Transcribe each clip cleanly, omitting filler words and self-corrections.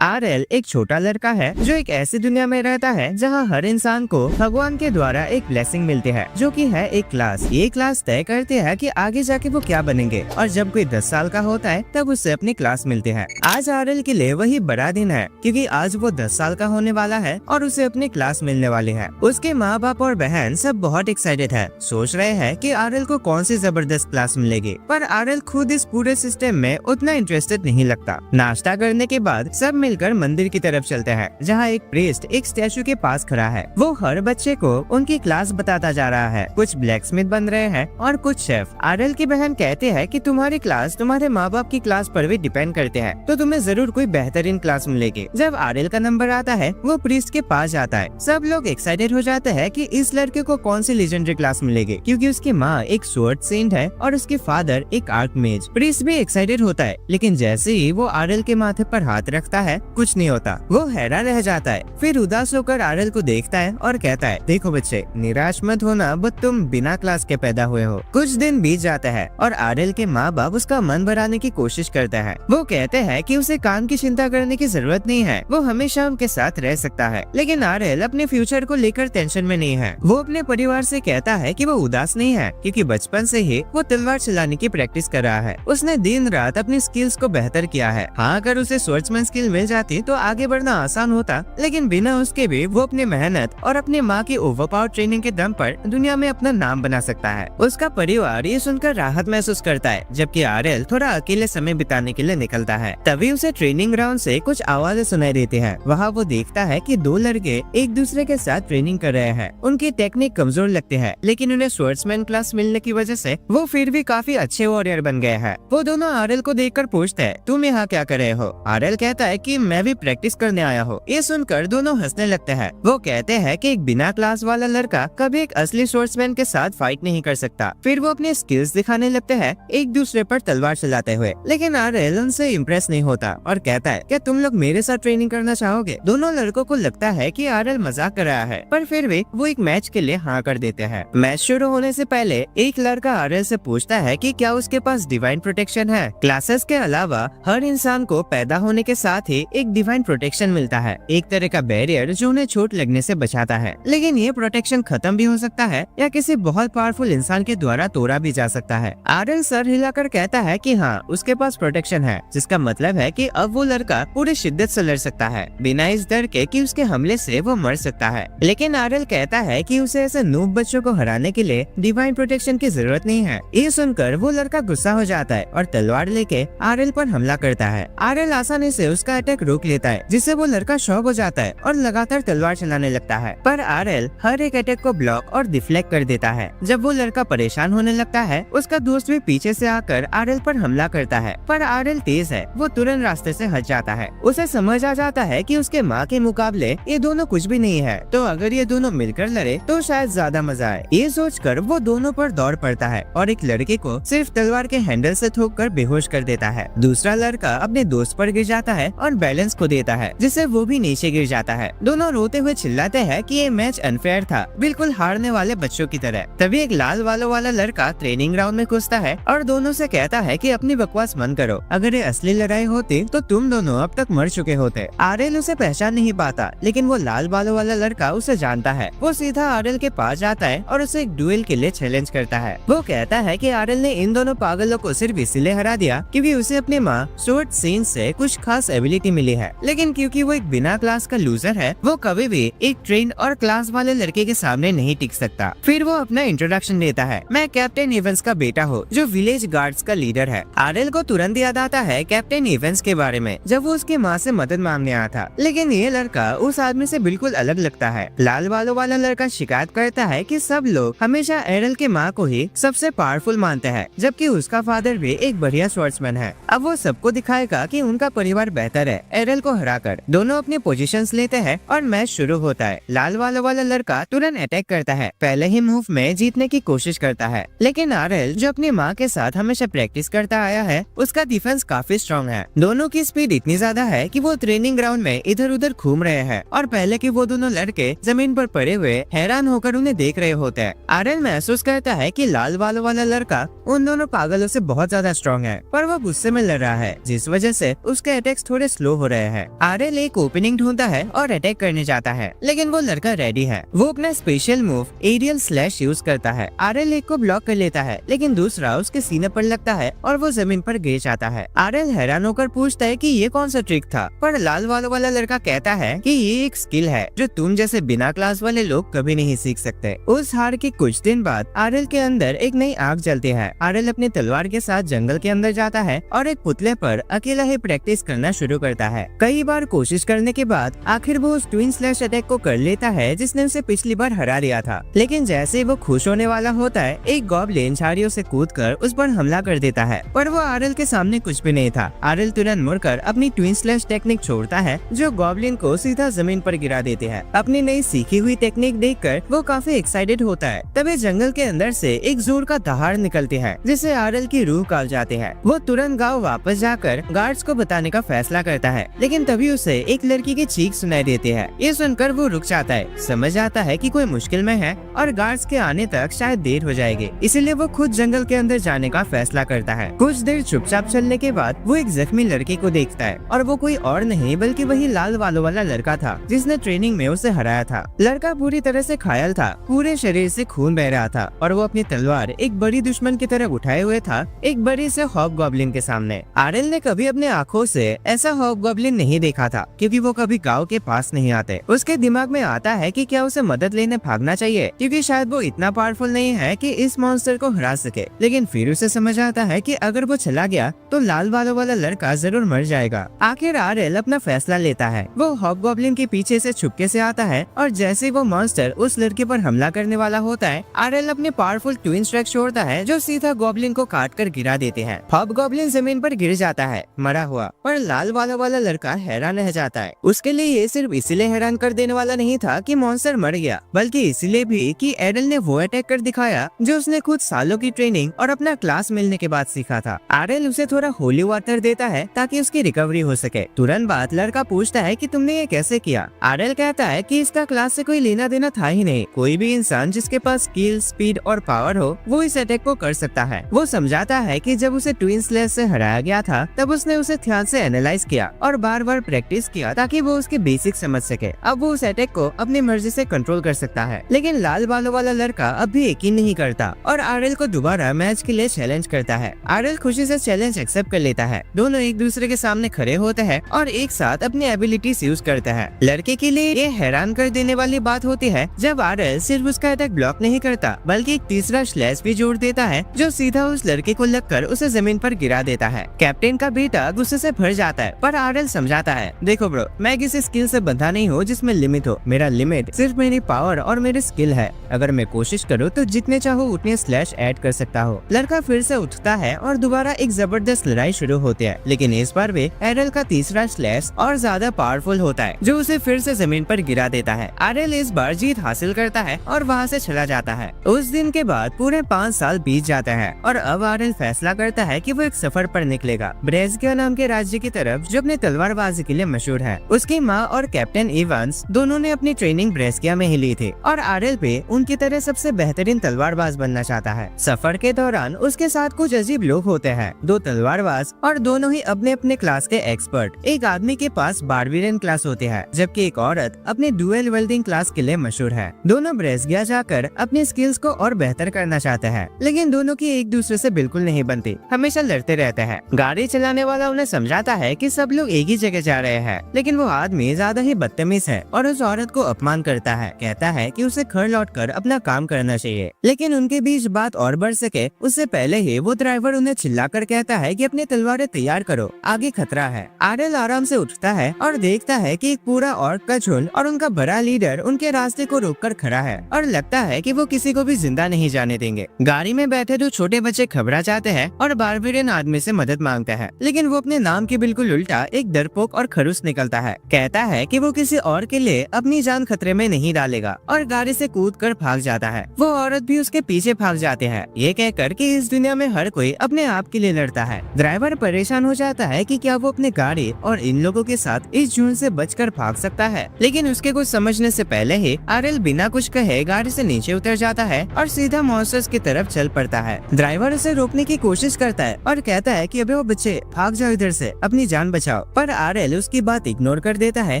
RL एक छोटा लड़का है जो एक ऐसी दुनिया में रहता है जहाँ हर इंसान को भगवान के द्वारा एक ब्लेसिंग मिलती है, जो कि है एक क्लास। ये क्लास तय करते हैं कि आगे जाके वो क्या बनेंगे, और जब कोई 10 साल का होता है तब उससे अपनी क्लास मिलती है। आज आरएल के लिए वही बड़ा दिन है, क्योंकि आज वो 10 साल का होने वाला है और उसे अपनी क्लास मिलने वाली है। उसके माँ बाप और बहन सब बहुत एक्साइटेड है, सोच रहे हैं कि आरएल को कौन सी जबरदस्त क्लास मिलेगी। पर आरएल खुद इस पूरे सिस्टम में उतना इंटरेस्टेड नहीं लगता। नाश्ता करने के बाद सब मिलकर मंदिर की तरफ चलते हैं, जहाँ एक प्रीस्ट एक स्टैचू के पास खड़ा है। वो हर बच्चे को उनकी क्लास बताता जा रहा है। कुछ ब्लैकस्मिथ बन रहे हैं और कुछ शेफ। आरएल की बहन कहते हैं कि तुम्हारी क्लास तुम्हारे माँ बाप की क्लास पर भी डिपेंड करते हैं, तो तुम्हें जरूर कोई बेहतरीन क्लास मिलेगी। जब आरएल का नंबर आता है वो प्रीस्ट के पास जाता है। सब लोग एक्साइटेड हो जाते हैं कि इस लड़के को कौन सी लेजेंडरी क्लास मिलेगी, क्योंकि उसकी माँ एक स्वॉर्ड सेंट है और उसके फादर एक आर्कमेज। प्रीस्ट भी एक्साइटेड होता है, लेकिन जैसे ही वो आरएल के माथे पर हाथ रखता है कुछ नहीं होता। वो हैरान रह जाता है, फिर उदास होकर आरएल को देखता है और कहता है, देखो बच्चे, निराश मत होना, बस तुम बिना क्लास के पैदा हुए हो। कुछ दिन बीत जाता है और आरएल के माँ बाप उसका मन भराने की कोशिश करते हैं। वो कहते हैं कि उसे काम की चिंता करने की जरूरत नहीं है, वो हमेशा उनके साथ रह सकता है। लेकिन आरएल अपने फ्यूचर को लेकर टेंशन में नहीं है। वो अपने परिवार से कहता है कि वो उदास नहीं है, क्योंकि बचपन से ही वो तलवार चलाने की प्रैक्टिस कर रहा है। उसने दिन रात अपनी स्किल्स को बेहतर किया है। हाँ, अगर उसे स्वॉर्ड्समैन स्किल मिल जाती तो आगे बढ़ना आसान होता, लेकिन बिना उसके भी वो अपनी मेहनत और अपनी माँ की ओवरपावर ट्रेनिंग के दम पर दुनिया में अपना नाम बना सकता है। उसका परिवार ये सुनकर राहत महसूस करता है, जबकि आरएल थोड़ा अकेले समय बिताने के लिए निकलता है। तभी उसे ट्रेनिंग ग्राउंड से कुछ आवाजें सुनाई देती हैं। वहाँ वो देखता है कि दो लड़के एक दूसरे के साथ ट्रेनिंग कर रहे हैं। उनकी टेक्निक कमजोर लगती है, लेकिन उन्हें स्वॉर्ड्समैन क्लास मिलने की वजह से वो फिर भी काफी अच्छे वॉरियर बन गए हैं। वो दोनों आरएल को देखकर पूछते हैं, तुम यहाँ क्या कर रहे हो? आरएल कहता है कि मैं भी प्रैक्टिस करने आया हूँ। ये सुनकर दोनों हंसने लगते हैं। वो कहते हैं कि एक बिना क्लास वाला लड़का कभी एक असली स्वॉर्ड्समैन के साथ फाइट नहीं कर सकता। फिर वो अपने स्किल्स दिखाने लगते हैं, एक दूसरे पर तलवार चलाते हुए। लेकिन आरएल उनसे इम्प्रेस नहीं होता और कहता है, क्या तुम लोग मेरे साथ ट्रेनिंग करना चाहोगे? दोनों लड़कों को लगता है कि आरएल मजाक कर रहा है, पर फिर भी वो एक मैच के लिए हाँ कर देते हैं। मैच शुरू होने से पहले एक लड़का आरएल से पूछता है कि क्या उसके पास डिवाइन प्रोटेक्शन है। क्लासेस के अलावा हर इंसान को पैदा होने के साथ ही एक डिवाइन प्रोटेक्शन मिलता है, एक तरह का बैरियर जो उन्हें चोट लगने से बचाता है। लेकिन ये प्रोटेक्शन खत्म भी हो सकता है या किसी बहुत पावरफुल इंसान के द्वारा तोड़ा भी जा सकता है। आरएल सर हिलाकर कहता है कि हाँ, उसके पास प्रोटेक्शन है, जिसका मतलब है कि अब वो लड़का पूरी शिद्दत से लड़ सकता है, बिना इस डर के कि उसके हमले से वो मर सकता है। लेकिन आरएल कहता है कि उसे ऐसे नूब बच्चों को हराने के लिए डिवाइन प्रोटेक्शन की जरूरत नहीं है। ये सुनकर वो लड़का गुस्सा हो जाता है और तलवार लेके आरएल पर हमला करता है। आरएल आसानी से उसका अटैक रोक लेता है, जिससे वो लड़का शॉक हो जाता है और लगातार तलवार चलाने लगता है। पर आरएल हर एक अटैक को ब्लॉक और डिफ्लेक्ट कर देता है। जब वो लड़का परेशान होने लगता है, उसका दोस्त भी पीछे से आकर आरएल पर हमला करता है, पर आरएल तेज है, वो तुरंत रास्ते से हट जाता है। उसे समझ आ जाता है कि उसके माँ के मुकाबले ये दोनों कुछ भी नहीं है, तो अगर ये दोनों मिलकर लड़े तो शायद ज्यादा मजा आए। ये सोचकर वो दोनों पर दौड़ पड़ता है और एक लड़के को सिर्फ तलवार के हैंडल से ठोककर बेहोश कर देता है। दूसरा लड़का अपने दोस्त पर गिर जाता है और बैलेंस खो देता है, जिससे वो भी नीचे गिर जाता है। दोनों रोते हुए चिल्लाते हैं कि ये मैच अनफेयर था, बिल्कुल हारने वाले बच्चों की तरह। तभी एक लाल बालों वाला लड़का ट्रेनिंग ग्राउंड में घुसता है और दोनों से कहता है कि अपनी बकवास बंद करो, अगर ये असली लड़ाई होती तो तुम दोनों अब तक मर चुके होते। आरएल उसे पहचान नहीं पाता, लेकिन वो लाल बालों वाला लड़का उसे जानता है। वो सीधा आरएल के पास जाता है और उसे एक डुएल के लिए चैलेंज करता है। वो कहता है कि आरएल ने इन दोनों पागलों को सिर्फ इसलिए हरा दिया क्योंकि उसे अपनी माँ स्वॉर्ड सेंट से कुछ खास एबिलिटी मिली है, लेकिन क्योंकि वो एक बिना क्लास का लूजर है, वो कभी भी एक ट्रेन और क्लास वाले लड़के के सामने नहीं टिक सकता। फिर वो अपना इंट्रोडक्शन देता है, मैं कैप्टन इवेंस का बेटा हूँ, जो विलेज गार्ड्स का लीडर है। आरएल को तुरंत याद आता है कैप्टन इवेंस के बारे में, जब वो उसकी माँ से मदद मांगने आया था। लेकिन ये लड़का उस आदमी से बिल्कुल अलग लगता है। लाल बालों वाला लड़का शिकायत करता है कि सब लोग हमेशा एरल के माँ को ही सबसे पावरफुल मानते हैं, जबकि उसका फादर भी एक बढ़िया स्वॉर्ड्समैन है। अब वो सबको दिखाएगा कि उनका परिवार बेहतर है एरल को हराकर। दोनों अपनी पोजीशंस लेते हैं और मैच शुरू होता है। लाल बालों वाला लड़का तुरंत अटैक करता है, पहले ही मूव में जीतने की कोशिश करता है। लेकिन आरएल, जो अपनी माँ के साथ हमेशा प्रैक्टिस करता आया है, उसका डिफेंस काफी स्ट्रॉन्ग है। दोनों की स्पीड इतनी ज्यादा है कि वो ट्रेनिंग ग्राउंड में इधर उधर घूम रहे हैं और पहले कि वो दोनों लड़के जमीन पर पड़े हुए हैरान होकर उन्हें देख रहे होते हैं। आरएल महसूस करता है कि लाल बालों वाला लड़का उन दोनों पागलों से बहुत ज्यादा स्ट्रॉन्ग है, पर वो गुस्से में लड़ रहा है, जिस वजह से उसके अटैक्स थोड़े स्लो स्लो हो रहे हैं। आरएल एक ओपनिंग ढूंढता है और अटैक करने जाता है, लेकिन वो लड़का रेडी है। वो अपना special move aerial slash use करता है। आरएल एक को ब्लॉक कर लेता है, लेकिन दूसरा उसके सीने पर लगता है और वो जमीन पर गिर जाता है। आरएल हैरान होकर पूछता है कि ये कौन सा ट्रिक था, पर लाल बालों वाला लड़का कहता है कि ये एक स्किल है जो तुम जैसे बिना क्लास वाले लोग कभी नहीं सीख सकते। उस हार के कुछ दिन बाद आरएल के अंदर एक नई आग जलती है। आरएल अपने तलवार के साथ जंगल के अंदर जाता है और एक पुतले पर अकेला ही प्रैक्टिस करना शुरू करता है। कई बार कोशिश करने के बाद आखिर वो उस ट्विन स्लैश अटैक को कर लेता है जिसने उसे पिछली बार हरा दिया था। लेकिन जैसे वो खुश होने वाला होता है, एक गॉब्लिन झाड़ियों से कूदकर उस पर हमला कर देता है, पर वो आरएल के सामने कुछ भी नहीं था। आरएल तुरंत मुड़कर अपनी ट्विन स्लैश टेक्निक छोड़ता है जो गॉब्लिन को सीधा जमीन पर गिरा देती है। अपनी नई सीखी हुई टेक्निक देखकर वो काफी एक्साइटेड होता है। तभी जंगल के अंदर से एक जोर का दहाड़ निकलती है जिससे आरएल की रूह कांप जाती है। वो तुरंत गांव वापस जाकर गार्ड्स को बताने का फैसला करता है, लेकिन तभी उसे एक लड़की की चीख सुनाई देती है। ये सुनकर वो रुक जाता है, समझ आता है कि कोई मुश्किल में है और गार्ड्स के आने तक शायद देर हो जाएगी, इसीलिए वो खुद जंगल के अंदर जाने का फैसला करता है। कुछ देर चुपचाप चलने के बाद वो एक जख्मी लड़के को देखता है और वो कोई और नहीं बल्कि वही लाल बालों वाला लड़का था जिसने ट्रेनिंग में उसे हराया था। लड़का पूरी तरह से घायल था, पूरे शरीर से खून बह रहा था और वो अपनी तलवार एक बड़ी दुश्मन की तरह उठाए हुए था, एक बड़ी से हॉबगॉब्लिन के सामने। आरएल ने कभी अपने आंखों से ऐसा हॉबगॉब्लिन नहीं देखा था, क्योंकि वो कभी गांव के पास नहीं आते। उसके दिमाग में आता है कि क्या उसे मदद लेने भागना चाहिए, क्योंकि शायद वो इतना पावरफुल नहीं है कि इस मॉन्स्टर को हरा सके। लेकिन फिर उसे समझ आता है कि अगर वो चला गया तो लाल बालों वाला लड़का जरूर मर जाएगा। आखिर आरएल अपना फैसला लेता है। वो हॉबगॉब्लिन के पीछे से छुपके से आता है और जैसे वो मॉन्स्टर उस लड़के पर हमला करने वाला होता है, आरएल अपने पावरफुल ट्विन स्ट्राइक छोड़ता है जो सीधा गॉब्लिन को काट कर गिरा देते हैं। हॉबगॉब्लिन जमीन पर गिर जाता है मरा हुआ, पर लाल बालों वाला लड़का हैरान रह जाता है। उसके लिए ये सिर्फ इसीलिए हैरान कर देने वाला नहीं था कि मॉन्स्टर मर गया, बल्कि इसीलिए भी कि एडल ने वो अटैक कर दिखाया जो उसने खुद सालों की ट्रेनिंग और अपना क्लास मिलने के बाद सीखा था। आरएल उसे थोड़ा होली वाटर देता है ताकि उसकी रिकवरी हो सके। तुरंत बाद लड़का पूछता है कि तुमने ये कैसे किया। आरएल कहता है कि इसका क्लास से कोई लेना देना था ही नहीं। कोई भी इंसान जिसके पास स्किल, स्पीड और पावर हो वो इस अटैक को कर सकता है। वो समझाता है कि जब उसे ट्विन स्लैश से हराया गया था तब उसने उसे ध्यान से एनालाइज किया और बार बार प्रैक्टिस किया ताकि वो उसके बेसिक समझ सके। अब वो उस अटैक को अपनी मर्जी से कंट्रोल कर सकता है। लेकिन लाल बालों वाला लड़का अब भी यकीन नहीं करता और आरएल को दोबारा मैच के लिए चैलेंज करता है। आरएल खुशी से चैलेंज एक्सेप्ट कर लेता है। दोनों एक दूसरे के सामने खड़े होते हैं और एक साथ अपनी एबिलिटीज यूज करते हैं। लड़के के लिए ये हैरान कर देने वाली बात होती है जब आरएल सिर्फ उसका अटैक ब्लॉक नहीं करता बल्कि एक तीसरा स्लैश भी जोड़ देता है जो सीधा उस लड़के को लगकर उसे जमीन पर गिरा देता है। कैप्टन का बेटा गुस्से से भर जाता है, पर आरएल समझाता है, देखो ब्रो, मैं किसी स्किल से बंधा नहीं हूँ जिसमें लिमिट हो। मेरा लिमिट सिर्फ मेरी पावर और मेरी स्किल है। अगर मैं कोशिश करूँ तो जितने चाहो उतने स्लैश ऐड कर सकता हूँ। लड़का फिर से उठता है और दोबारा एक जबरदस्त लड़ाई शुरू होती है, लेकिन इस बार भी आरएल का तीसरा स्लैश और ज्यादा पावरफुल होता है जो उसे फिर से जमीन पर गिरा देता है। आरएल इस बार जीत हासिल करता है और वहाँ से चला जाता है। उस दिन के बाद पूरे 5 साल बीत जाते हैं और अब आरएल फैसला करता है कि वो एक सफर पर निकलेगा, ब्रेज़गिया नाम के राज्य की तरफ जो अपने तलवारबाजी के लिए मशहूर है। उसकी माँ और कैप्टन इवांस दोनों ने अपनी ट्रेनिंग ब्रेज़गिया में ही ली थी और आरएल भी उनकी तरह सबसे बेहतरीन तलवारबाज बनना चाहता है। सफर के दौरान उसके साथ कुछ अजीब लोग होते हैं, 2 तलवारबाज और दोनों ही अपने अपने क्लास के एक्सपर्ट। एक आदमी के पास बारबेरियन क्लास होती है जबकि एक औरत अपने डुअल वेल्डिंग क्लास के लिए मशहूर है। दोनों ब्रेज़गिया जाकर अपनी स्किल्स को और बेहतर करना चाहते हैं, लेकिन दोनों की एक दूसरे से बिल्कुल नहीं बनती, हमेशा लड़ते रहते हैं। गाड़ी चलाने वाला उन्हें समझाता है कि सब लोग एक ही जगह जा रहे हैं, लेकिन वो आदमी ज्यादा ही बदतमीज है और उस औरत को अपमान करता है। कहता है कि उसे घर लौटकर अपना काम करना चाहिए, लेकिन उनके बीच बात और बढ़ सके उससे पहले ही वो ड्राइवर उन्हें चिल्लाकर कहता है कि अपनी तलवारें तैयार करो, आगे खतरा है। आरएल आराम से उठता है और देखता है कि एक पूरा ऑर्क का झुंड और उनका बड़ा लीडर उनके रास्ते को रोककर खड़ा है और लगता है कि वो किसी को भी जिंदा नहीं जाने देंगे। गाड़ी में बैठे 2 छोटे बच्चे घबरा जाते हैं और बारबेरियन आदमी से मदद मांगते हैं, लेकिन वो अपने नाम के बिल्कुल उल्टा एक डरपोक और खड़ूस निकलता है। कहता है कि वो किसी और के लिए अपनी जान खतरे में नहीं डालेगा और गाड़ी से कूदकर भाग जाता है। वो औरत भी उसके पीछे भाग जाते हैं, ये कहकर कि इस दुनिया में हर कोई अपने आप के लिए लड़ता है। ड्राइवर परेशान हो जाता है कि क्या वो अपने गाड़ी और इन लोगों के साथ इस झुंड से बचकर भाग सकता है, लेकिन उसके कुछ समझने से पहले ही आरएल बिना कुछ कहे गाड़ी से नीचे उतर जाता है और सीधा मॉन्स्टर्स की तरफ चल पड़ता है। ड्राइवर उसे रोकने की कोशिश करता है और कहता है कि अबे वो बच्चे भाग जाओ इधर से, अपनी जान बचाओ। बचाओ, पर आरएल उसकी बात इग्नोर कर देता है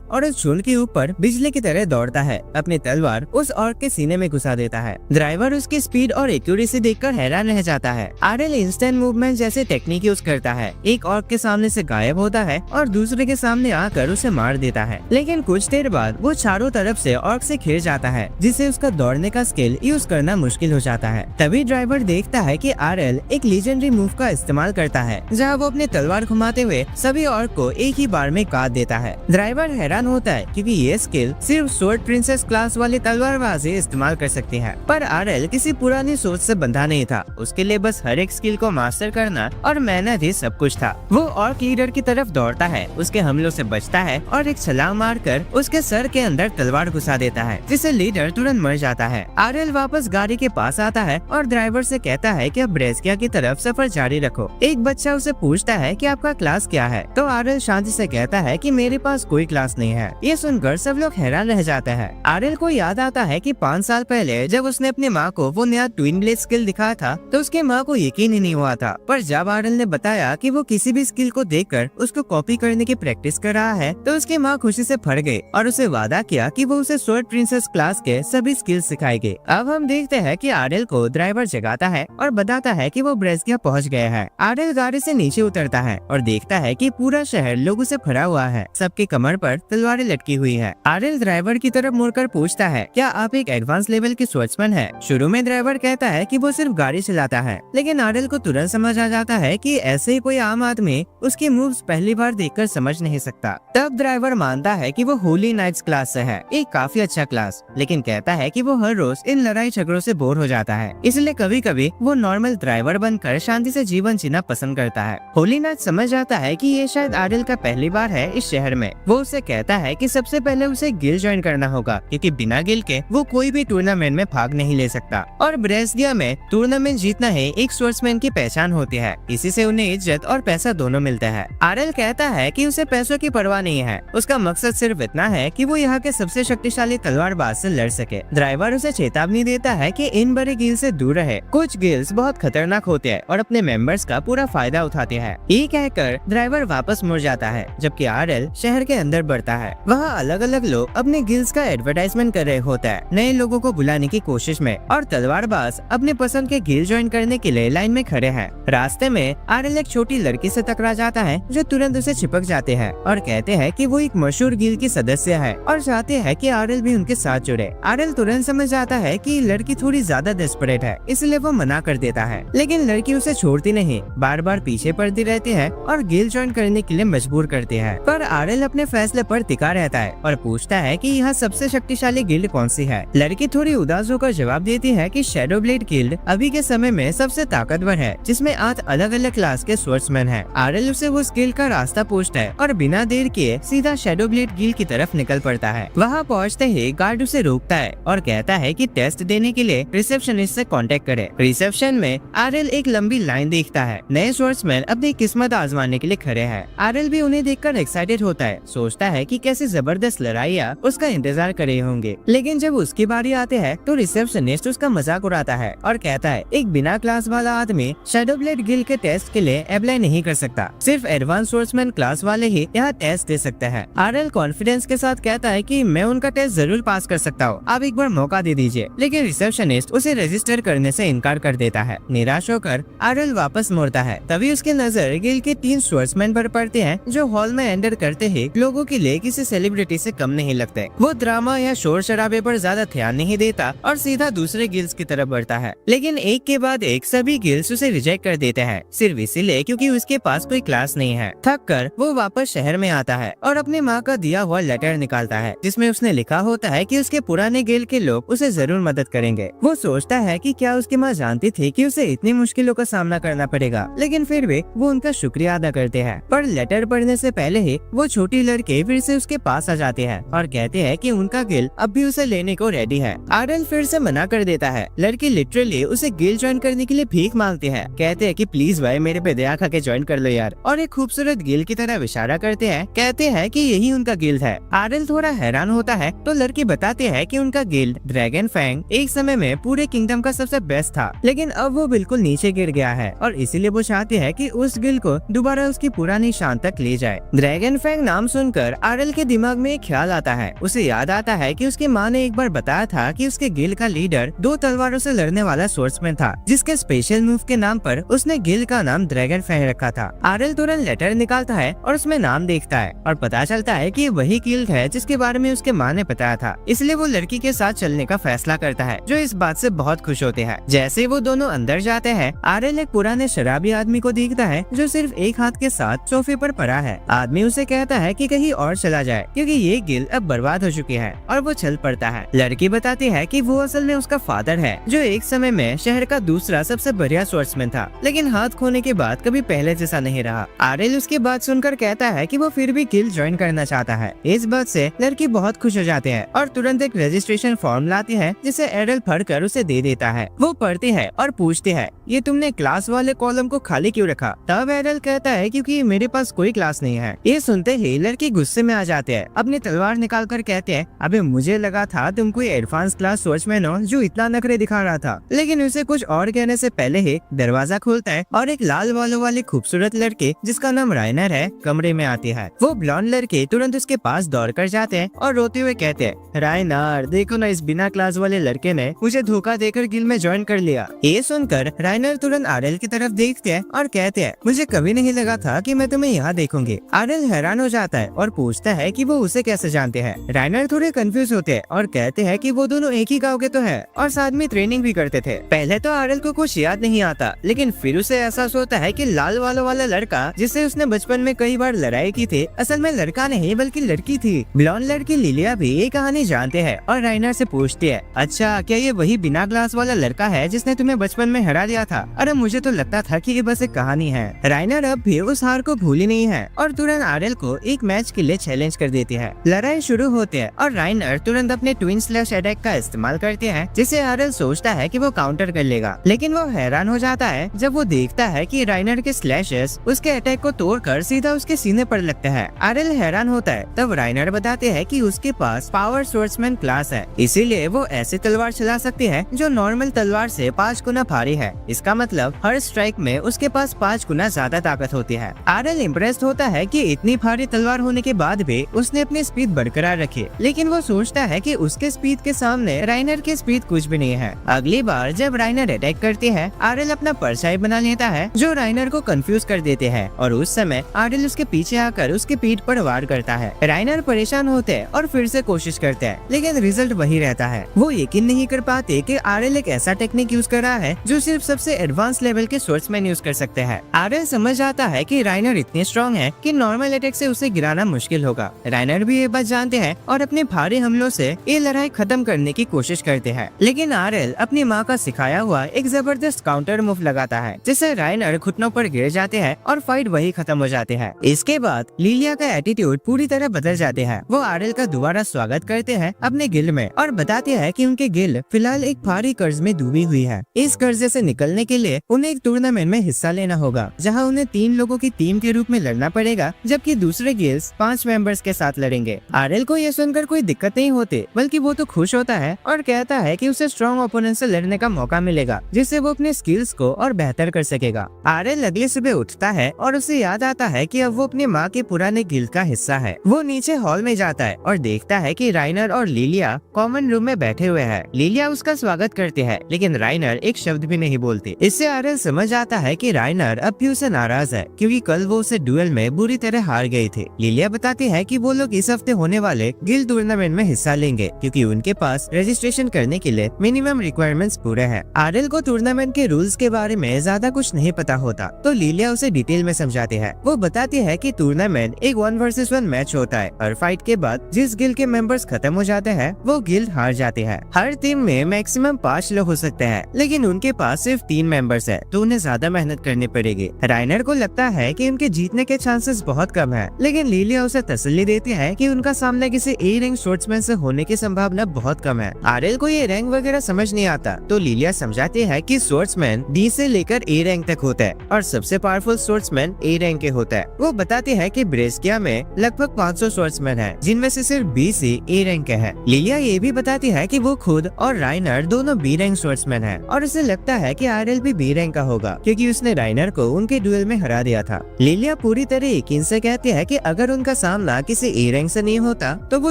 और उस झूल के ऊपर बिजली की तरह दौड़ता है। अपनी तलवार उस ऑर्क के सीने में घुसा देता है। ड्राइवर उसकी स्पीड और एक्यूरेसी देखकर हैरान रह जाता है। आरएल इंस्टेंट मूवमेंट जैसे टेक्निक यूज करता है, एक ऑर्क के सामने से गायब होता है और दूसरे के सामने आकर उसे मार देता है। लेकिन कुछ देर बाद वो चारों तरफ से ऑर्क से घिर जाता है, जिससे उसका दौड़ने का स्किल यूज करना मुश्किल हो जाता है। तभी ड्राइवर देखता है कि आरएल एक लीजेंडरी मूव का इस्तेमाल करता है, जहां वो अपनी तलवार घुमाते हुए सभी ऑर्क को एक ही बार में काट देता है। ड्राइवर हैरान होता है क्योंकि ये स्किल सिर्फ स्वॉर्ड प्रिंसेस क्लास वाली तलवारबाजी इस्तेमाल कर सकती है, पर आरएल किसी पुरानी सोच से बंधा नहीं था। उसके लिए बस हर एक स्किल को मास्टर करना और मेहनत ही सब कुछ था। वो ऑर्क लीडर की तरफ दौड़ता है, उसके हमलों से बचता है और एक छलांग मारकर उसके सर के अंदर तलवार घुसा देता है, जिससे लीडर तुरंत मर जाता है। आरएल वापस गाड़ी के पास आता है और ड्राइवर से कहता है कि अब ब्रेस्किया की तरफ सफर जारी रखो। एक बच्चा उसे पूछता है कि आपका क्लास क्या है, तो आरएल शांति से कहता है कि मेरे पास कोई क्लास नहीं है। ये सुनकर सब लोग हैरान रह जाते हैं। आरएल को याद आता है कि 5 साल पहले जब उसने अपनी माँ को वो नया ट्विन ब्लेड स्किल दिखाया था, तो उसकी माँ को यकीन ही नहीं हुआ था। पर जब आरएल ने बताया कि वो किसी भी स्किल को देखकर उसको कॉपी करने की प्रैक्टिस कर रहा है, तो उसकी माँ खुशी से फट गई और उसे वादा किया कि वो उसे स्वॉर्ड प्रिंसेस क्लास के सभी स्किल सिखाएगी। अब हम देखते हैं कि आरएल को ड्राइवर जगाता है और बताता है कि वो ब्रेस्किया पहुंच गया है। आरएल गाड़ी से नीचे उतरता है और देखता है कि पूरा शहर लोगों से भरा हुआ है, सबके कमर पर तलवारें लटकी हुई है। आरएल ड्राइवर की तरफ मुड़कर पूछता है, क्या आप एक एडवांस लेवल के स्वॉर्ड्समैन हैं? शुरू में ड्राइवर कहता है कि वो सिर्फ गाड़ी चलाता है, लेकिन आरएल को तुरंत समझ आ जाता है कि ऐसे ही कोई आम आदमी उसकी मूव्स पहली बार देखकर समझ नहीं सकता। तब ड्राइवर मानता है कि वो होली नाइट्स क्लास से है, एक काफी अच्छा क्लास, लेकिन कहता है कि वो हर रोज इन लड़ाई झगड़ों से बोर हो जाता है, इसलिए कभी कभी वो नॉर्मल ड्राइवर बनकर शांति से जीवन जीना पसंद करता है। होली नाइट समझ जाता है कि ये शायद आरएल का पहली बार है इस शहर में। वो उसे कहता है कि सबसे पहले उसे गिल्ड ज्वाइन करना होगा, क्योंकि बिना गिल्ड के वो कोई भी टूर्नामेंट में भाग नहीं ले सकता। और ब्रेस्किया में टूर्नामेंट जीतना ही एक स्वॉर्ड्समैन की पहचान होती है, इसी से उन्हें इज्जत और पैसा दोनों मिलता है। आरएल कहता है कि उसे पैसों की परवाह नहीं है, उसका मकसद सिर्फ इतना है कि वो यहाँ के सबसे शक्तिशाली तलवारबाज से लड़ सके। ड्राइवर उसे चेतावनी देता है कि इन बड़े गिल्ड से दूर रहे, कुछ गिल्ड्स बहुत खतरनाक होते हैं और अपने मेंबर्स का पूरा फायदा उठाते हैं। ये कहकर ड्राइवर वापस मुड़ जाता है, जबकि आरएल शहर के अंदर बढ़ता है। वहाँ अलग अलग लोग अपने गिल्ड्स का एडवर्टाइजमेंट कर रहे होता है, नए लोगों को बुलाने की कोशिश में, और तलवारबाज अपने पसंद के गिल्ड ज्वाइन करने के लिए लाइन में खड़े हैं। रास्ते में आरएल एक छोटी लड़की से टकरा जाता है, जो तुरंत उसे चिपक जाते हैं और कहते हैं कि वो एक मशहूर गिल्ड की सदस्य है और चाहते हैं कि आरएल भी उनके साथ जुड़े। आरएल तुरंत समझ जाता है कि लड़की थोड़ी ज्यादा डेस्परेट है, इसलिए वो मना कर देता है, लेकिन लड़की उसे छोड़ती नहीं, बार बार पीछे पड़ती रहती है और गिल्ड ज्वाइन करने के लिए मजबूर करती है। पर आरएल अपने फैसले पर टिका रहता है और पूछता है कि यहाँ सबसे शक्तिशाली गिल्ड कौन सी है। लड़की थोड़ी उदास होकर जवाब देती है कि शैडो ब्लेड गिल्ड अभी के समय में सबसे ताकतवर है, जिसमें 8 अलग अलग क्लास के स्वॉर्ड्समैन हैं। आरएल उसे उस गिल्ड का रास्ता पूछता है और बिना देर किए सीधा शैडो ब्लेड गिल्ड की तरफ निकल पड़ता है। वहाँ पहुँचते ही गार्ड उसे रोकता है और कहता है कि टेस्ट देने के लिए रिसेप्शनिस्ट से कांटेक्ट करे। रिसेप्शन में आरएल एक लंबी लाइन देखता है, नए स्वॉर्ड्समैन अपनी किस्मत आजमाने के लिए खड़े हैं। आरएल भी उन्हें देखकर एक्साइटेड होता है, सोचता है कि कैसी जबरदस्त लड़ाइयाँ उसका इंतजार कर रहे होंगे। लेकिन जब उसकी बारी आती है तो रिसेप्शनिस्ट उसका मजाक उड़ाता है और कहता है एक बिना क्लास वाला आदमी शैडो ब्लेड गिल्ड के टेस्ट के लिए अप्लाई नहीं कर सकता, सिर्फ एडवांस स्वॉर्ड्समैन क्लास वाले ही यहाँ टेस्ट दे सकते हैं। आरएल कॉन्फिडेंस के साथ कहता है कि मैं उनका टेस्ट जरूर पास कर सकता हूँ, आप एक बार मौका दे दीजिए, लेकिन रिसेप्शनिस्ट उसे रजिस्टर करने से इनकार कर देता है। निराश होकर आरएल वापस मुड़ता है, तभी उसकी नजर गिल्ड के 3 स्वॉर्ड्समैन पर पड़ते हैं, जो हॉल में एंटर करते ही लोगों के लिए किसी सेलिब्रिटी से कम नहीं लगते। वो ड्रामा या शोर शराबे पर ज्यादा ध्यान नहीं देता और सीधा दूसरे गिल्ड्स की तरफ बढ़ता है, लेकिन एक के बाद एक सभी गिल्ड्स उसे रिजेक्ट कर देते हैं, सिर्फ इसीलिए क्योंकि उसके पास कोई क्लास नहीं है। थक कर वो वापस शहर में आता है और अपनी माँ का दिया हुआ लेटर निकालता है, जिसमें उसने लिखा होता है कि उसके पुराने गिल्ड के लोग उसे जरूर मदद करेंगे। वो सोचता है कि क्या उसकी माँ जानती थी कि उसे इतनी मुश्किलों का सामना करना पड़ेगा, लेकिन फिर भी वो उनका शुक्रिया अदा करते हैं। पर लेटर पढ़ने से पहले ही वो छोटी लड़की फिर से उसके पास आ जाती है और कहते हैं कि उनका गिल्ड अब भी उसे लेने को रेडी है। आरएल फिर से मना कर देता है। लड़की लिटरली उसे गिल्ड ज्वाइन करने के लिए भीख मांगती है, कहते हैं कि प्लीज भाई मेरे पे दया खा के ज्वाइन कर लो यार, और एक खूबसूरत गिल्ड की तरह इशारा करते हैं, कहते हैं कि यही उनका गिल्ड है। आरएल थोड़ा हैरान होता है तो लड़की बताती है कि उनका गिल्ड ड्रैगन फैंग एक समय में पूरे किंगडम का सबसे बेस्ट था, लेकिन अब वो बिल्कुल नीचे गिर गया है और इसीलिए वो चाहती है कि उस गिल्ड को दोबारा उसकी पुरानी शान स्थान तक ले जाए। ड्रैगन फैंग नाम सुनकर आरएल के दिमाग में एक ख्याल आता है। उसे याद आता है कि उसकी माँ ने एक बार बताया था कि उसके गिल्ड का लीडर 2 तलवारों से लड़ने वाला स्वॉर्ड्समैन था, जिसके स्पेशल मूव के नाम पर उसने गिल्ड का नाम ड्रैगन फैंग रखा था। आरएल तुरंत लेटर निकालता है और उसमें नाम देखता है और पता चलता है कि वही गिल्ड है जिसके बारे में उसके माँ ने बताया था। इसलिए वो लड़की के साथ चलने का फैसला करता है, जो इस बात से बहुत खुश होते हैं। जैसे वो दोनों अंदर जाते हैं, आरएल एक पुराने शराबी आदमी को देखता है जो सिर्फ एक हाथ के साथ सोफे पर पड़ा है। आदमी उसे कहता है कि कहीं और चला जाए क्योंकि ये गिल्ड अब बर्बाद हो चुकी है, और वो चल पड़ता है। लड़की बताती है कि वो असल में उसका फादर है, जो एक समय में शहर का दूसरा सबसे बढ़िया स्वॉर्ड्समैन था, लेकिन हाथ खोने के बाद कभी पहले जैसा नहीं रहा। आरएल उसकी बात सुनकर कहता है कि वो फिर भी गिल्ड ज्वाइन करना चाहता है। इस बात से लड़की बहुत खुश हो जाती है और तुरंत एक रजिस्ट्रेशन फॉर्म लाती है, जिसे एरल पढ़कर उसे दे देता है। वो पढ़ती है और पूछती है, ये तुमने क्लास वाले कॉलम को खाली क्यों रखा? तब एरल कहता है, क्योंकि मेरे पास कोई क्लास नहीं है। ये सुनते ही लड़की गुस्से में आ जाते हैं, अपनी तलवार निकाल कर कहते हैं, अबे मुझे लगा था तुम कोई एडवांस क्लास स्वॉर्ड्समैन हो जो इतना नखरे दिखा रहा था। लेकिन उसे कुछ और कहने से पहले ही दरवाजा खुलता है और एक लाल बालों वाली खूबसूरत लड़की जिसका नाम राइनर है कमरे में आती है। वो ब्लॉन्ड लड़के तुरंत उसके पास दौड़ कर जाते हैं और रोते हुए कहते हैं, राइनर देखो ना, इस बिना क्लास वाले लड़के ने मुझे धोखा देकर गिल्ड में ज्वाइन कर लिया। ये सुनकर राइनर तुरंत आरएल की तरफ देखते हैं और कहते हैं, मुझे कभी नहीं लगा था कि मैं तुम्हें यहाँ देखूंगी। आरएल हैरान हो जाता है और पूछता है कि वो उसे कैसे जानते हैं। राइनर थोड़े कंफ्यूज होते हैं और कहते हैं कि वो दोनों एक ही गाँव के तो है और साथ में ट्रेनिंग भी करते थे। पहले तो आरएल को कुछ याद नहीं आता, लेकिन फिर उसे एहसास होता है कि लाल बालों वाला लड़का जिससे उसने बचपन में कई बार लड़ाई की थी, असल में लड़का नहीं बल्कि लड़की थी। ब्लॉन्ड लड़की लिलिया भी ये कहानी जानते हैं और राइनर से पूछती है, अच्छा क्या ये वही बिना ग्लास वाला लड़का है जिसने तुम्हें बचपन में हरा दिया था? अरे मुझे तो लगता था कि ये बस एक कहानी है। राइनर अब भी उस हार को भूली नहीं है और तुरंत आरएल को एक मैच के लिए चैलेंज कर देती है। लड़ाई शुरू होती है और राइनर तुरंत अपने ट्विन स्लैश अटैक का इस्तेमाल करते हैं, जिसे आरएल सोचता है कि वो काउंटर कर लेगा, लेकिन वो हैरान हो जाता है जब वो देखता है कि राइनर के स्लैशेस उसके अटैक को तोड़कर सीधा उसके सीने पर लगते हैं। आरएल हैरान होता है। तब राइनर बताते हैं कि उसके पास पावर स्वॉर्ड्समैन क्लास है, इसीलिए वो ऐसी तलवार चला सकती है जो नॉर्मल तलवार से 5 गुना भारी है। इसका मतलब हर स्ट्राइक में उसके पास 5 गुना ज्यादा ताकत होती है। आरएल इम्प्रेस्ड होता है कि इतनी भारी तलवार होने के बाद भी उसने अपनी स्पीड बरकरार रखी, लेकिन वो सोचता है कि उसके स्पीड के सामने राइनर की स्पीड कुछ भी नहीं है। अगली बार जब राइनर अटैक करती है, आरएल अपना परछाई बना लेता है जो राइनर को कंफ्यूज कर देते हैं, और उस समय आरएल उसके पीछे आकर उसके पीठ पर वार करता है। राइनर परेशान होते हैं और फिर से कोशिश करते हैं, लेकिन रिजल्ट वही रहता है। वो यकीन नहीं कर पाते कि आरएल एक ऐसा टेक्निक यूज कर रहा है जो सिर्फ सबसे एडवांस लेवल के स्वॉर्ड्समैन यूज कर सकते हैं। आरएल समझ आता है कि राइनर इतने स्ट्रॉन्ग है कि नॉर्मल अटैक से उसे गिराना मुश्किल होगा। राइनर भी ये बात जानते हैं और अपने भारी हमलों से ये लड़ाई खत्म करने की कोशिश करते हैं, लेकिन आरएल अपनी माँ का सिखाया हुआ एक जबरदस्त काउंटर मूव लगाता है, जिससे राइनर घुटनों पर गिर जाते हैं और फाइट वही खत्म हो जाते हैं। इसके बाद लिलिया का एटीट्यूड पूरी तरह बदल जाते हैं। वो आरएल का दोबारा स्वागत करते हैं अपने गिल्ड में और बताते हैं कि उनके गिल्ड फिलहाल एक भारी कर्ज में डूबी हुई है। इस कर्जे से निकलने के लिए उन्हें एक टूर्नामेंट में हिस्सा लेना होगा, जहां उन्हें 3 लोगों की टीम के रूप में लड़ना पड़ेगा, जबकि दूसरे गिल्ड्स 5 मेंबर्स के साथ लड़ेंगे। आरएल को यह सुनकर कोई दिक्कत नहीं होती, बल्कि वो तो खुश होता है और कहता है कि उसे स्ट्रॉन्ग ओपोनेंट से लड़ने का मौका मिलेगा, जिससे वो अपने स्किल्स को और बेहतर कर सकेगा। आरएल अगली सुबह उठता है और उसे याद आता है कि अब वो अपनी माँ के पुराने गिल्ड का हिस्सा है। वो नीचे हॉल में जाता है और देखता है कि राइनर और लिलिया कॉमन रूम में बैठे हुए हैं। लिलिया उसका स्वागत करती है, लेकिन राइनर एक शब्द भी नहीं बोलती। इससे आरएल समझ आता है कि राइनर अब भी उसे नाराज है, क्योंकि कल वो उसे डुएल में बुरी तरह हार गई थी। लिलिया बताती है कि वो लोग इस हफ्ते होने वाले गिल्ड टूर्नामेंट में हिस्सा लेंगे, क्योंकि उनके पास रजिस्ट्रेशन करने के लिए मिनिमम रिक्वायरमेंट्स पूरे हैं। आरएल को टूर्नामेंट के रूल्स के बारे में ज्यादा कुछ नहीं पता होता, तो लिलिया उसे डिटेल में समझाती है। वो बताती है कि टूर्नामेंट एक 1 वर्सेस 1 मैच होता है और फाइट के बाद जिस गिल्ड के मेंबर्स खत्म हो जाते हैं वो गिल्ड हार जाते हैं। हर टीम में मैक्सिमम 5 लोग हो सकते हैं, लेकिन उनके पास सिर्फ 3 मेंबर्स है, तो उन्हें ज्यादा मेहनत करनी पड़ेगी। राइनर को लगता है कि उनके जीतने के चांसेस बहुत कम है, लेकिन लिलिया उसे तसल्ली देती है कि उनका सामना किसी ए रैंक स्वॉर्ड्समैन से होने की संभावना बहुत कम है। आरएल को ये रैंक वगैरह समझ नहीं आता, तो लिलिया समझाती है कि स्वॉर्ड्समैन डी से लेकर ए रैंक तक होता है और सबसे पावरफुल स्वॉर्ड्समैन ए रैंक के होता है। वो बताती है कि ब्रेस्किया में लगभग 500 स्वॉर्ड्समैन हैं, जिनमें से सिर्फ 20 ही ए रैंक के हैं। लिलिया ये भी बताती है कि वो खुद और राइनर दोनों बी रैंक स्वॉर्ड्समैन हैं और उसे लगता है कि आरएल भी बी रैंक का होगा, क्योंकि उसने राइनर को उनके डुएल में हरा दिया था। लिलिया पूरी तरह यकीन से कहते हैं कि अगर उनका सामना किसी ए रैंक से नहीं होता तो वो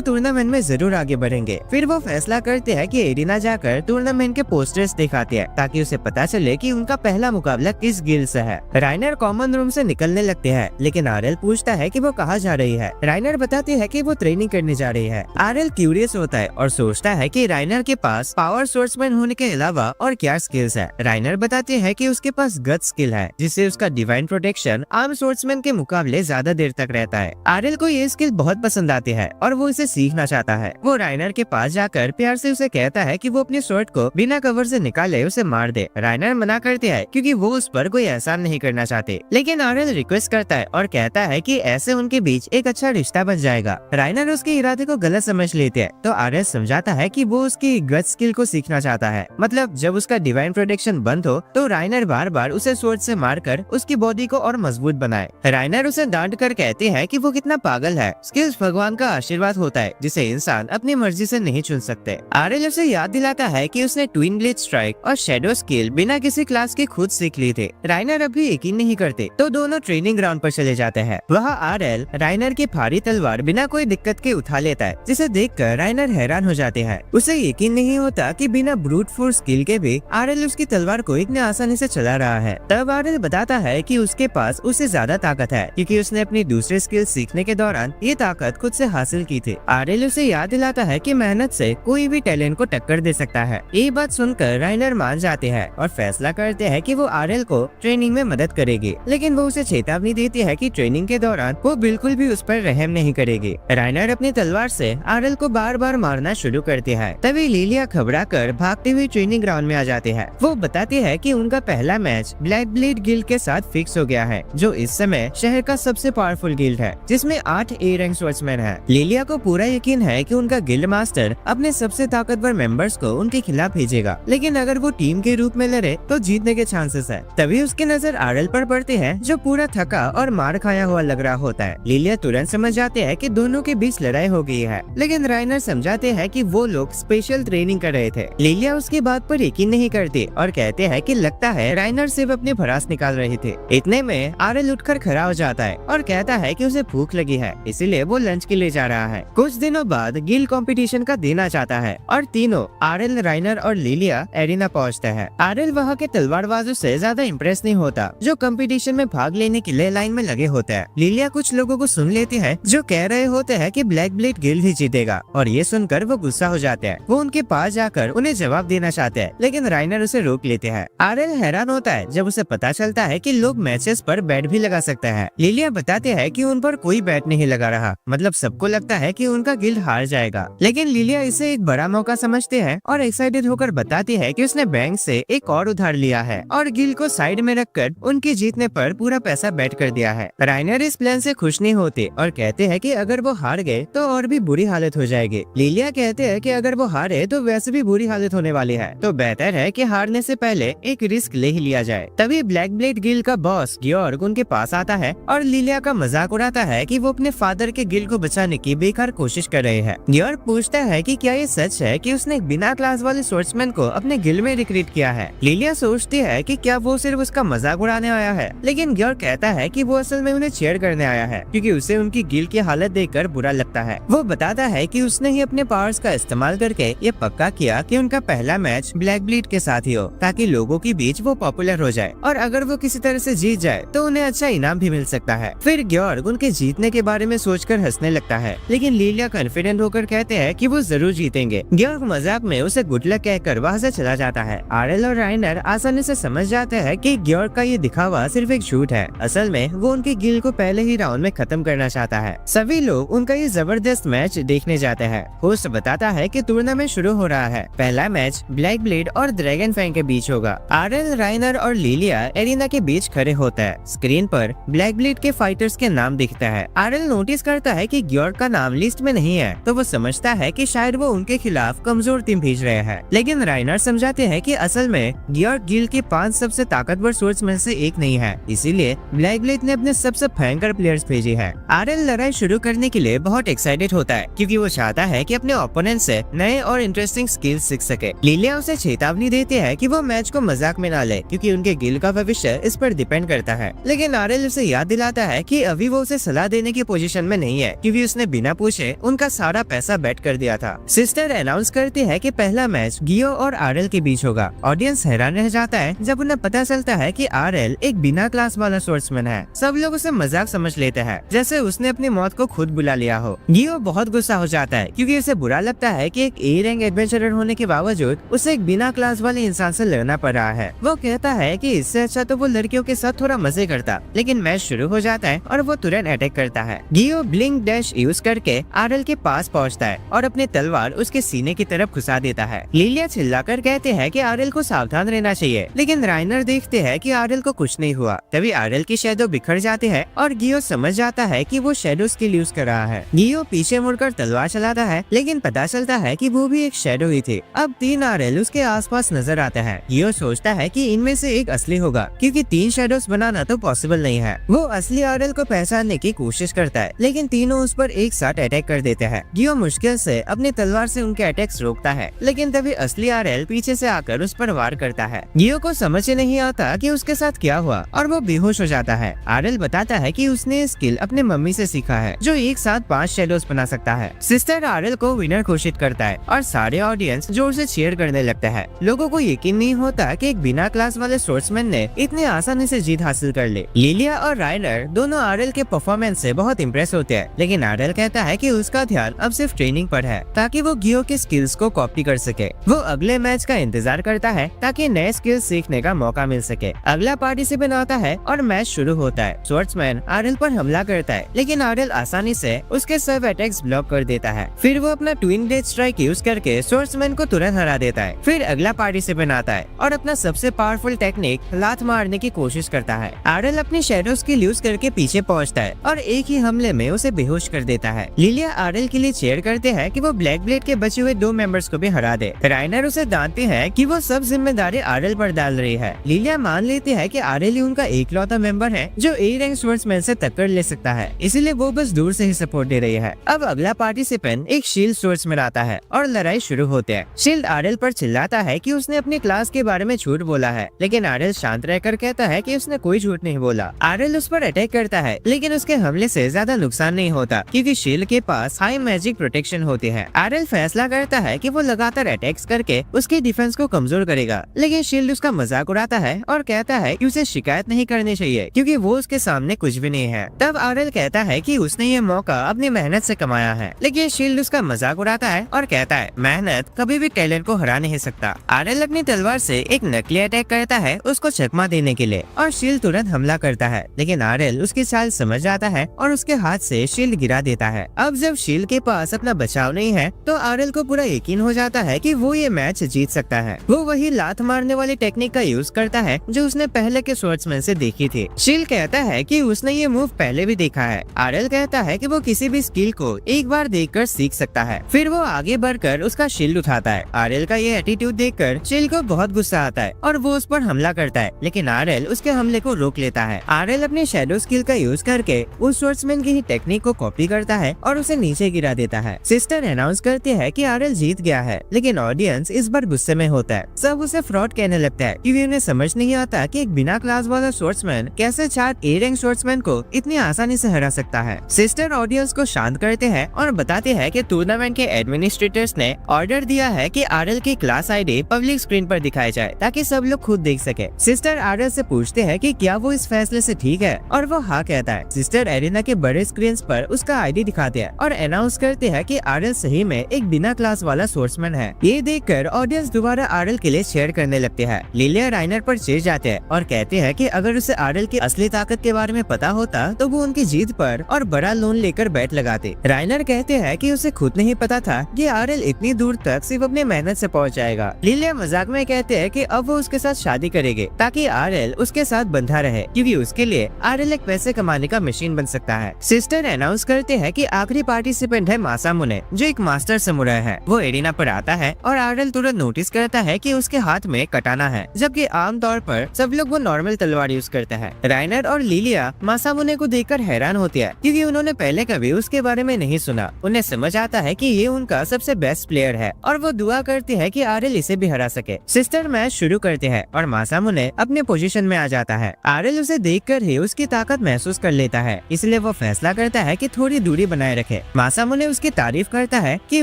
टूर्नामेंट में जरूर आगे बढ़ेंगे। फिर वो फैसला करते हैं कि एरिना जाकर टूर्नामेंट के पोस्टर्स दिखाते हैं ताकि उसे पता चले कि उनका पहला मुकाबला किस गिल्ड से है। राइनर कॉमन रूम से निकलने लगते हैं, लेकिन आरएल पूछता है कि वो कहाँ जा रही है। राइनर बताते हैं कि वो ट्रेनिंग करने जा रही है। आरएल क्यूरियस होता है और सोचता है कि राइनर के पास पावर सोर्समैन होने के अलावा और क्या स्किल्स है। राइनर बताते हैं कि उसके पास गट स्किल है जिससे उसका डिवाइन प्रोटेक्शन आर्म सोर्समैन के मुकाबले ज्यादा देर तक रहता है। आरएल को ये स्किल बहुत पसंद आती है और वो इसे सीखना चाहता है। वो राइनर के पास जाकर प्यार से उसे कहता है कि वो अपने स्वॉर्ड को बिना कवर से निकाले उसे मार दे। राइनर मना करते हैं क्योंकि वो उस पर कोई एहसान नहीं करना चाहते, लेकिन आरएल रिक्वेस्ट करता है और कहता है कि ऐसे उनके बीच एक अच्छा रिश्ता बन जाएगा। राइनर उसके इरादे को गलत समझ लेते हैं तो आरएल समझाता है कि वो उसकी गट स्किल को सीखना चाहता है। मतलब जब उसका डिवाइन प्रोटेक्शन बंद हो तो राइनर बार बार उसे स्वॉर्ड से मारकर उसकी बॉडी को और मजबूत बनाए। राइनर उसे डांट कर कहते हैं कि वो कितना पागल है। स्किल्स भगवान का आशीर्वाद होता है जिसे इंसान अपनी मर्जी से नहीं चुन सकते। आरएल उसे याद दिलाता है कि उसने ट्विन ब्लेड स्ट्राइक और शैडो स्किल बिना किसी क्लास के खुद सीख ली थे। राइनर अभी यकीन नहीं करते तो दोनों ट्रेनिंग ग्राउंड पर चले जाते हैं। वहाँ आरएल राइनर की भारी तलवार बिना कोई दिक्कत के उठा लेता है, जिसे देखकर राइनर हैरान हो जाते हैं। उसे यकीन नहीं होता कि बिना ब्रूट फोर्स स्किल के भी आरएल उसकी तलवार को इतने आसानी से चला रहा है। तब आरएल बताता है कि उसके पास उससे ज्यादा ताकत है क्योंकि उसने अपनी दूसरी स्किल सीखने के दौरान ये ताकत खुद से हासिल की थी। आरएल उसे याद दिलाता है कि मेहनत से कोई भी टैलेंट को टक्कर दे सकता है। ये बात सुनकर राइनर मान जाते हैं और फैसला करते हैं कि वो आरएल को ट्रेनिंग में मदद करेगी, लेकिन वो उसे चेतावनी देती है कि ट्रेनिंग के दौरान वो बिल्कुल भी उस पर रहम नहीं करेगी। राइनर अपनी तलवार से आरएल को बार बार मारना शुरू करते हैं। तभी लिलिया घबराकर भागते हुए ट्रेनिंग ग्राउंड में आ जाते हैं। वो बताते हैं कि उनका पहला मैच ब्लैक ब्लेड गिल्ड के साथ फिक्स हो गया है, जो इस समय शहर का सबसे पावरफुल गिल्ड है, जिसमें 8 ए रैंक स्वॉर्ड्समैन है। लिलिया को पूरा यकीन है कि उनका गिल्ड मास्टर अपने सबसे ताकतवर मेंबर्स को उनके खिलाफ भेजेगा, लेकिन अगर वो टीम के रूप में लड़े तो जीतने के चांसेस है। तभी उसकी नजर आरएल पर पड़ती है जो पूरा थका और मार खाया हुआ लग रहा होता है। लिलिया तुरंत समझ जाते हैं कि दोनों के बीच लड़ाई हो गई है, लेकिन राइनर समझाते हैं कि वो लोग स्पेशल ट्रेनिंग कर रहे थे। लिलिया उसकी बात पर यकीन नहीं करती और कहते हैं कि लगता है राइनर सिर्फ अपनी भड़ास निकाल रहे थे। इतने में आरएल उठकर खड़ा हो जाता है और कहता है कि उसे भूख लगी है, इसीलिए वो लंच के लिए जा रहा है। कुछ दिनों बाद गिल्ड कंपटीशन का दिन आ जाता है और तीनों आरएल, राइनर और लिलिया एरिना पहुंचते हैं। आरएल वहाँ के तलवारबाजों से ज्यादा इम्प्रेस नहीं होता जो कंपटीशन में भाग लेने के लिए लाइन में लगे होते हैं। लिलिया कुछ लोगों को सुन लेती है जो कह रहे होते हैं कि ब्लैक ब्लेड गिल्ड ही जीतेगा, और ये सुनकर वो गुस्सा हो जाते हैं। वो उनके पास जाकर उन्हें जवाब देना चाहते हैं, लेकिन राइनर उसे रोक लेते हैं। आरएल हैरान होता है जब उसे पता चलता है कि लोग मैचेस पर बैट भी लगा सकते हैं। लिलिया बताते हैं कि उन पर कोई बैट नहीं लगा रहा, मतलब सबको लगता है कि उनका गिल्ड हार जाएगा, लेकिन लिलिया इसे एक बड़ा मौका समझते हैं और एक्साइटेड होकर बताती है कि उसने बैंक से एक और उधार लिया है और गिल्ड को साइड में रखकर उनके जीतने पर पूरा पैसा बेट कर दिया है। राइनर इस प्लान से खुश नहीं होते और कहते हैं कि अगर वो हार गए तो और भी बुरी हालत हो जाएगी। लिलिया कहते हैं कि अगर वो हारे तो वैसे भी बुरी हालत होने वाली है, तो बेहतर है कि हारने से पहले एक रिस्क ले ही लिया जाए। तभी ब्लैक ब्लेड गिल्ड का बॉस ग्योर्ग उनके पास आता है और लिलिया का मजाक उड़ाता है कि वो अपने फादर के गिल्ड को बचाने की बेकार कोशिश कर रहे हैं। ग्योर्ग पूछता है कि क्या ये सच है कि उसने बिना क्लास वाले स्वॉर्ड्समैन को अपने गिल्ड में रिक्रूट किया है। लिलिया सोचती है कि क्या वो सिर्फ उसका मजाक उड़ाने आया है, लेकिन ग्योर्ग कहता है कि वो असल में उन्हें चेयर करने आया है क्योंकि उसे उनकी गिल्ड की हालत देखकर बुरा लगता है। वो बताता है कि उसने ही अपने पावर्स का इस्तेमाल करके ये पक्का किया कि उनका पहला मैच ब्लैक ब्लेड के साथ ही हो, ताकि लोगों के बीच वो पॉपुलर हो जाए और अगर वो किसी तरह से जीत जाए तो उन्हें अच्छा इनाम भी मिल सकता है। फिर ग्योर्ग उनके जीतने के बारे में सोचकर हंसने लगता है, लेकिन लिलिया कॉन्फिडेंट होकर कहते हैं कि वो जरूर जीतेंगे। ग्योर्ग मजाक में उसे गुड लक कहकर वहाँ से चला जाता है। आरएल और राइनर आसानी से समझ जाते हैं कि ग्योर्ग का ये दिखावा सिर्फ एक झूठ है, असल में वो उनकी गिल्ड को पहले ही राउंड में खत्म करना चाहता है। सभी लोग उनका ये जबरदस्त मैच देखने जाते हैं। होस्ट बताता है कि टूर्नामेंट शुरू हो रहा है। पहला मैच ब्लैक ब्लेड और ड्रैगन फैंग के बीच होगा। आरएल, राइनर और लिलिया एरिना के बीच खड़े होता है। स्क्रीन पर ब्लैक ब्लेड के फाइटर्स के नाम दिखता है। आरएल नोटिस करता है कि ग्योर्ग का नाम लिस्ट में नहीं है, तो वो समझता है कि शायद वो उनके खिलाफ कमजोर टीम भेज रहे हैं, लेकिन राइनर समझाते हैं कि असल में ग्योर्ग गिल्ड के 5 सबसे ताकतवर स्वॉर्ड्समैन से एक नहीं है, इसीलिए ब्लैक ब्लेड ने अपने सबसे भयंकर प्लेयर्स भेजे हैं। आरएल लड़ाई शुरू करने के लिए बहुत एक्साइटेड होता है क्योंकि वो चाहता है कि अपने ओपोनेंट से नए और इंटरेस्टिंग स्किल्स सीख सके। लिलिया उसे चेतावनी देती है कि वो मैच को मजाक में ना ले क्योंकि उनके गिल्ड का भविष्य इस पर डिपेंड करता है, लेकिन आरएल उसे याद दिलाता है कि अभी वो उसे सलाह देने की पोजीशन में नहीं है, क्योंकि उसने बिना पूछे उनका सारा पैसा बेट कर दिया था। सिस्टर अनाउंस करती है कि पहला मैच गियो और आरएल के बीच होगा। ऑडियंस हैरान रह जाता है जब उन्हें पता चलता है कि आरएल एक बिना क्लास वाला स्वर्ड्समैन है। सब लोग उसे मजाक समझ लेते हैं, जैसे उसने अपनी मौत को खुद बुला लिया हो। गियो बहुत गुस्सा हो जाता है क्योंकि उसे बुरा लगता है कि एक ए रैंक एडवेंचरर होने के बावजूद उसे एक बिना क्लास वाले इंसान से लड़ना पड़ रहा है। वो कहता है कि इससे अच्छा तो वो लड़कियों के साथ थोड़ा मजे करता, लेकिन मैच शुरू हो जाता है और वो तुरंत अटैक करता है। गियो ब्लिंक डैश यूज करके आरएल के पास पहुंचता है और अपने तलवार उसके सीने की तरफ घुसा देता है। लिलिया चिल्लाकर कहते हैं कि आरएल को सावधान रहना चाहिए, लेकिन राइनर देखते हैं कि आरएल को कुछ नहीं हुआ। तभी आरएल की शैडो बिखर जाती है और गियो समझ जाता है कि वो शैडो स्किल यूज कर रहा है। गियो पीछे मुड़कर तलवार चलाता है, लेकिन पता चलता है कि वो भी एक शैडो ही थी। अब 3 आरएल उसके आसपास नजर आते हैं। गियो सोचता है कि इनमें से एक असली होगा, क्योंकि 3 शैडोज बनाना तो पॉसिबल नहीं है। वो असली आरएल को पहचानने की कोशिश करता है, लेकिन तीनों उस पर एक साथ अटैक कर देते हैं। गियो मुश्किल से अपनी तलवार से उनके अटैक्स रोकता है, लेकिन तभी असली आरएल पीछे से आकर उस पर वार करता है। गियो को समझ ही नहीं आता कि उसके साथ क्या हुआ और वो बेहोश हो जाता है। आरएल बताता है कि उसने ये स्किल अपने मम्मी से सीखा है, जो एक साथ 5 शैडोज बना सकता है। सिस्टर आरएल को विनर घोषित करता है और सारे ऑडियंस जोर से चीयर करने लगता है। लोगों को यकीन नहीं होता कि एक बिना क्लास वाले स्वर्ड्समैन ने इतनी आसानी से जीत हासिल कर ली। लिलिया और राइनर दोनों आरएल के परफॉर्मेंस से बहुत इम्प्रेस होते हैं, लेकिन आरएल कहता है कि उसका ध्यान अब सिर्फ ट्रेनिंग पर है, ताकि वो गियो के स्किल्स को कॉपी कर सके। वो अगले मैच का इंतजार करता है ताकि नए स्किल्स सीखने का मौका मिल सके। अगला पार्टिसिपेंट आता है और मैच शुरू होता है। स्वर्ड्समैन आरएल पर हमला करता है, लेकिन आरएल आसानी से उसके सब अटैक्स ब्लॉक कर देता है। फिर वो अपना ट्विन डेथ स्ट्राइक यूज करके स्वर्ड्समैन को तुरंत हरा देता है। फिर अगला पार्टिसिपेंट आता है और अपना सबसे पावरफुल टेक्निक लात मारने की कोशिश करता है। आरएल अपनी शैडो स्किल यूज करके पीछे पहुंचता है और एक ही हमले में उसे बेहोश कर देता है। लिलिया आरएल के लिए चीयर करते हैं कि वो ब्लैक ब्लेड के बचे हुए 2 मेंबर्स को भी हरा दे। राइनर उसे डांटते हैं कि वो सब जिम्मेदारी आरएल पर डाल रही है। लिलिया मान लेती है कि आरएल ही उनका एकलौता मेंबर है जो ए रैंक स्वर्ड्समैन से टक्कर ले सकता है, इसीलिए वो बस दूर से ही सपोर्ट दे रही है। अब अगला पार्टिसिपेंट एक शील्ड स्वर्ड्समैन आता है और लड़ाई शुरू होती है। शील्ड आरएल पर चिल्लाता है कि उसने अपनी क्लास के बारे में झूठ बोला है, लेकिन आरएल शांत रहकर कहता है कि उसने कोई झूठ नहीं बोला। आरएल उस पर अटैक करता है, लेकिन उसके हमले से ज्यादा नुकसान नहीं होता, क्योंकि शील्ड के पास हाई मैजिक प्रोटेक्शन होती है। आरएल फैसला करता है कि वो लगातार अटैक्स करके उसकी डिफेंस को कमजोर करेगा, लेकिन शील्ड उसका मजाक उड़ाता है और कहता है कि उसे शिकायत नहीं करनी चाहिए, क्योंकि वो उसके सामने कुछ भी नहीं है। तब आरएल कहता है कि उसने ये मौका अपनी मेहनत से कमाया है, लेकिन शील्ड उसका मजाक उड़ाता है और कहता है मेहनत कभी भी टैलेंट को हरा नहीं सकता। आरएल अपनी तलवार से एक नकली अटैक करता है उसको चकमा देने के लिए, और शील्ड तुरंत हमला करता है, लेकिन आरएल उसकी चाल समझ जाता है और उसके हाथ से शील्ड गिरा देता है। अब जब शील्ड के पास अपना बचाव नहीं है, तो आरएल को पूरा यकीन हो जाता है कि वो ये मैच जीत सकता है। वो वही लात मारने वाली टेक्निक का यूज करता है जो उसने पहले के स्वर्ड्समैन से देखी थी। शील्ड कहता है कि उसने ये मूव पहले भी देखा है। आरएल कहता है कि वो किसी भी स्किल को एक बार देखकर सीख सकता है। फिर वो आगे बढ़कर उसका शील्ड उठाता है। आरएल का ये एटीट्यूड देखकर शील्ड को बहुत गुस्सा आता है और वो उस पर हमला करता है, लेकिन आरएल उसके हमले को रोक लेता है। आरएल अपने शैडो स्किल का यूज करके उस स्वर्ड्समैन की ही टेक्निक को कॉपी करता है और उसे नीचे गिरा देता है। सिस्टर अनाउंस करती है कि आरएल जीत गया है, लेकिन ऑडियंस इस बार गुस्से में होता है। सब उसे फ्रॉड कहने लगता है, क्योंकि उन्हें समझ नहीं आता कि एक बिना क्लास वाला स्वर्ड्समैन कैसे 4 ए रैंक स्वर्ड्समैन को इतनी आसानी से हरा सकता है। सिस्टर ऑडियंस को शांत करते हैं और बताते हैं कि टूर्नामेंट के एडमिनिस्ट्रेटर्स ने ऑर्डर दिया है कि आरएल की क्लास आईडी पब्लिक स्क्रीन पर दिखाई जाए, ताकि सब लोग खुद देख सके। सिस्टर आरएल से पूछते हैं कि क्या वो इस फैसले से ठीक है, और वो हाँ कहता है। सिस्टर एरिना के बड़े स्क्रीन पर उसका आईडी दिखाते हैं और अनाउंस करते हैं कि आरएल सही में एक बिना क्लास वाला स्वर्ड्समैन है। ये देखकर ऑडियंस दोबारा आरएल के लिए शेयर करने लगते हैं। लिलिया राइनर पर चिढ़ जाते हैं और कहते हैं कि अगर उसे आरएल की असली ताकत के बारे में पता होता तो वो उनकी जीत पर और बड़ा लोन लेकर बैठ लगाते। राइनर कहते हैं कि उसे खुद नहीं पता था कि आरएल इतनी दूर तक सिर्फ अपनी मेहनत से पहुंच जाएगा। लिलिया मजाक में कहते हैं कि अब वो उसके साथ शादी करेंगे, ताकि आरएल उसके साथ बंधा रहे, क्योंकि उसके लिए आरएल एक पैसे कमाने का मशीन बन सकता है। सिस्टर अनाउंस करते हैं कि आखिरी पार्टिसिपेंट है मासामुने, जो एक मास्टर समुराई है। वो एरिना पर आता है और आरएल तुरंत नोटिस करता है कि उसके हाथ में कटाना है, जबकि आमतौर पर सब लोग वो नॉर्मल तलवार यूज करते हैं। राइनर और लिलिया मासामुने को देखकर हैरान होती है, क्योंकि उन्होंने पहले कभी उसके बारे में नहीं सुना। उन्हें समझ आता है कि ये उनका सबसे बेस्ट प्लेयर है और वो दुआ करती है कि आरएल इसे भी हरा सके। सिस्टर मैच शुरू करते हैं और मासामुने अपने पोजीशन में आ जाता है। आरएल उसे देखकर ही भी उसकी ताकत महसूस कर लेता है, इसलिए वो फैसला करता है कि थोड़ी दूरी बनाए रखे। मासामुने उसकी तारीफ करता है कि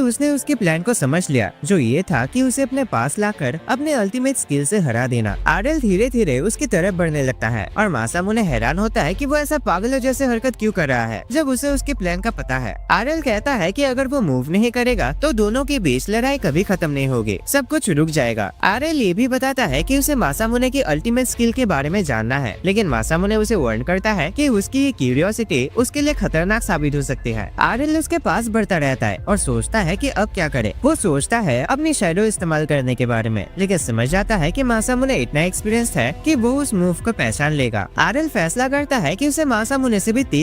उसने उसके प्लान को समझ लिया, जो ये था कि उसे अपने पास लाकर अपने अल्टीमेट स्किल से हरा देना। आरएल धीरे धीरे उसकी तरफ बढ़ने लगता है और मासामुने हैरान होता है कि वो ऐसा पागलों जैसे हरकत क्यों कर रहा है जब उसे उसके प्लान का पता है। आरएल कहता है कि अगर वो मूव नहीं करेगा तो दोनों के बीच लड़ाई कभी खत्म नहीं होगी, सब कुछ रुक जाएगा। आरएल ये भी बताता है कि उसे मासामुने की अल्टीमेट स्किल के बारे में जानना है, लेकिन मासामुने उसे वार्न करता है कि उसकी ये क्यूरियोसिटी उसके लिए खतरनाक साबित हो सकती है। आरएल उसके पास बढ़ता रहता है और सोचता है कि अब क्या करे। वो सोचता है अपनी शैडो इस्तेमाल करने के बारे में, लेकिन समझ जाता है कि मासामुने इतना एक्सपीरियंस है कि वो उस मूव को पहचान लेगा। आरएल फैसला करता है कि उसे मासामुने से भी तेज